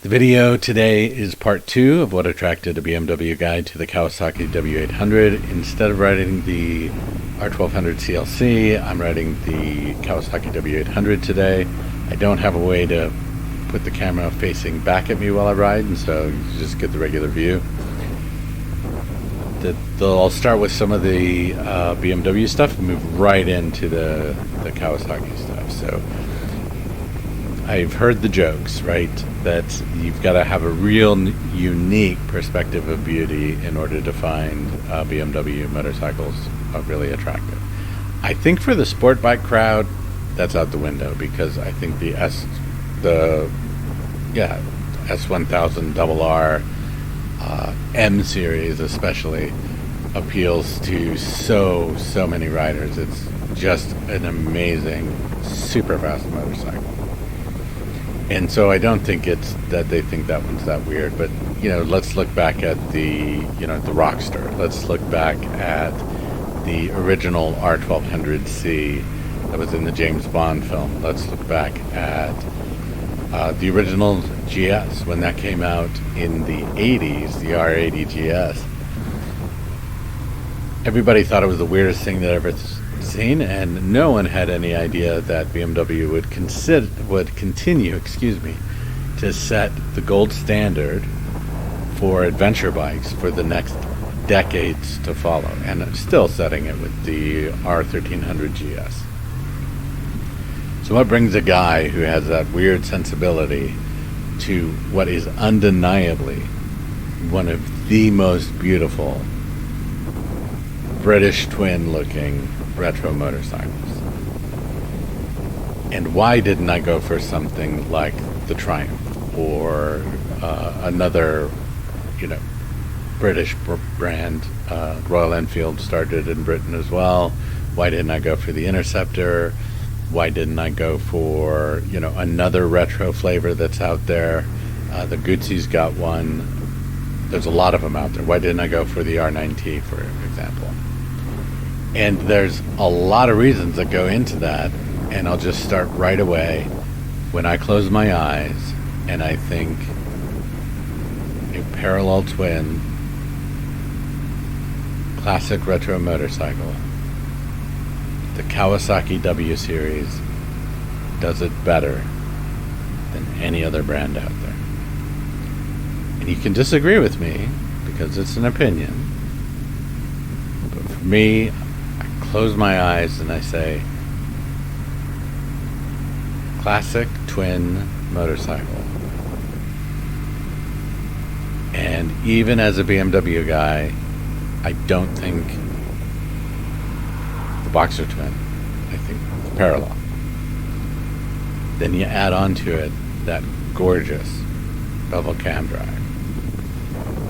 The video today is part 2 of what attracted a BMW guy to the Kawasaki W800. Instead of riding the R1200CLC, I'm riding the Kawasaki W800 today. I don't have a way to put the camera facing back at me while I ride, and so you just get the regular view. I'll start with some of the BMW stuff and move right into the Kawasaki stuff. So I've heard the jokes, right, that you've got to have a real unique perspective of beauty in order to find BMW motorcycles really attractive. I think for the sport bike crowd, that's out the window, because I think the S1000RR M series especially appeals to so many riders. It's just an amazing, super fast motorcycle. And so I don't think it's that they think that one's that weird, but let's look back at the Rockster. Let's look back at the original R1200C that was in the James Bond film. Let's look back at the original GS when that came out in the 80s, the R80 GS. Everybody thought it was the weirdest thing they'd ever seen, and no one had any idea that BMW would continue to set the gold standard for adventure bikes for the next decades to follow, and still setting it with the R1300 GS. So what brings a guy who has that weird sensibility to what is undeniably one of the most beautiful British twin looking retro motorcycles? And why didn't I go for something like the Triumph or another British brand? Royal Enfield started in Britain as well. Why didn't I go for the Interceptor? Why didn't I go for another retro flavor that's out there? The Gucci's got one. There's a lot of them out there. Why didn't I go for the R9T, for example? And there's a lot of reasons that go into that, and I'll just start right away. When I close my eyes and I think a parallel twin classic retro motorcycle, the Kawasaki W series does it better than any other brand out there. And you can disagree with me because it's an opinion, but for me, I close my eyes and I say classic twin motorcycle. And even as a BMW guy, I don't think the Boxer twin. I think the parallel. Then you add on to it that gorgeous bevel cam drive.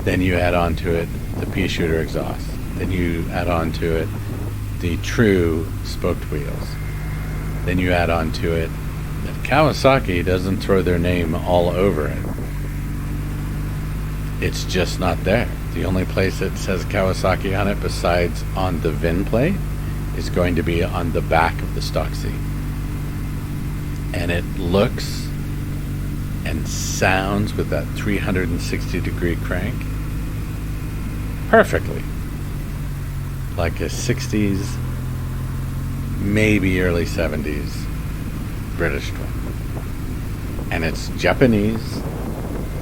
Then you add on to it the pea shooter exhaust. Then you add on to it the true spoked wheels. Then you add on to it that Kawasaki doesn't throw their name all over it. It's just not there. The only place that says Kawasaki on it besides on the VIN plate is going to be on the back of the stock seat. And it looks and sounds with that 360 degree crank perfectly like a 60s, maybe early 70s British twin. And it's Japanese.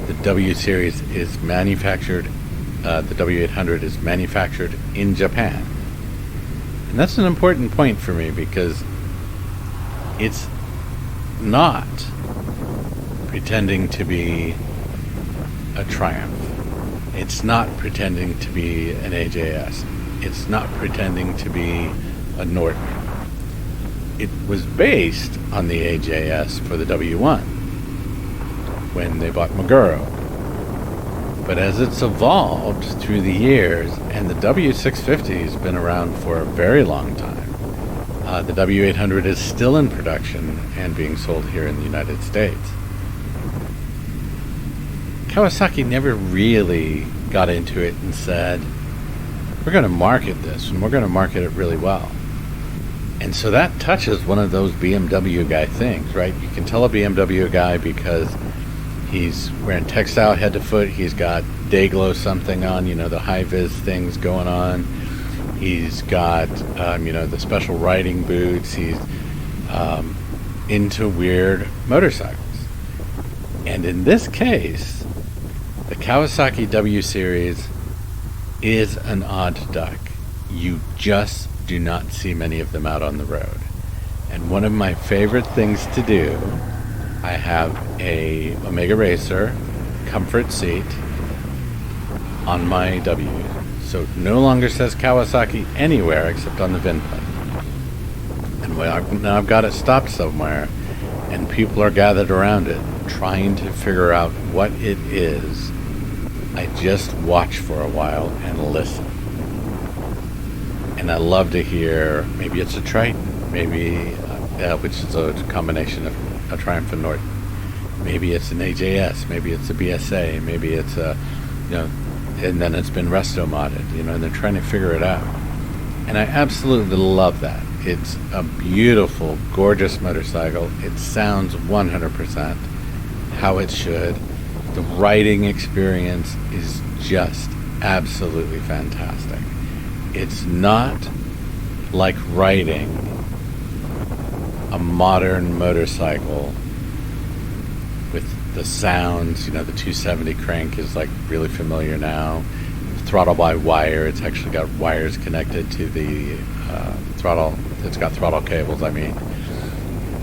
The W series is manufactured, the W800 is manufactured in Japan. And that's an important point for me, because it's not pretending to be a Triumph. It's not pretending to be an AJS. It's not pretending to be a Norton. It was based on the AJS for the W1 when they bought Maguro. But as it's evolved through the years, and the W650 has been around for a very long time, the W800 is still in production and being sold here in the United States. Kawasaki never really got into it and said, we're going to market this, and we're going to market it really well. And so that touches one of those BMW guy things, right? You can tell a BMW guy because He's wearing textile head to foot. He's got day glow something on, the high vis things going on. He's got, the special riding boots. He's into weird motorcycles. And in this case, the Kawasaki W Series is an odd duck. You just do not see many of them out on the road. And one of my favorite things to do, I have a Omega Racer comfort seat on my W. So it no longer says Kawasaki anywhere except on the VIN plate. And now I've got it stopped somewhere, and people are gathered around it trying to figure out what it is. I just watch for a while and listen. And I love to hear, maybe it's a Triton, maybe, which is a combination of a Triumph and Norton. Maybe it's an AJS, maybe it's a BSA, maybe it's a, and then it's been resto modded, and they're trying to figure it out. And I absolutely love that. It's a beautiful, gorgeous motorcycle. It sounds 100% how it should. The riding experience is just absolutely fantastic. It's not like riding a modern motorcycle with the sounds. The 270 crank is like really familiar now. Throttle by wire. It's actually got wires connected to the throttle. It's got throttle cables.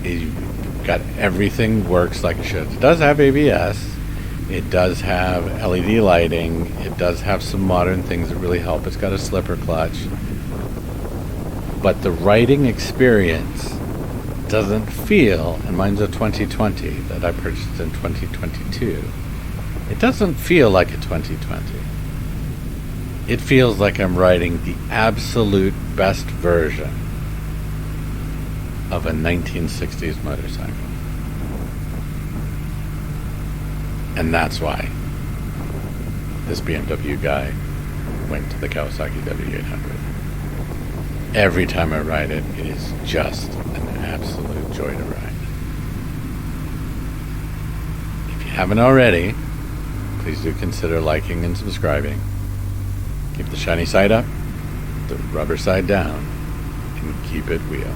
You've got everything works like it should. It does have ABS. It does have LED lighting. It does have some modern things that really help. It's got a slipper clutch. But the riding experience doesn't feel, and mine's a 2020 that I purchased in 2022, it doesn't feel like a 2020. It feels like I'm riding the absolute best version of a 1960s motorcycle. And that's why this BMW guy went to the Kawasaki W800. Every time I ride it, it is just an absolute joy to ride. If you haven't already, please do consider liking and subscribing. Keep the shiny side up, the rubber side down, and keep it wheel.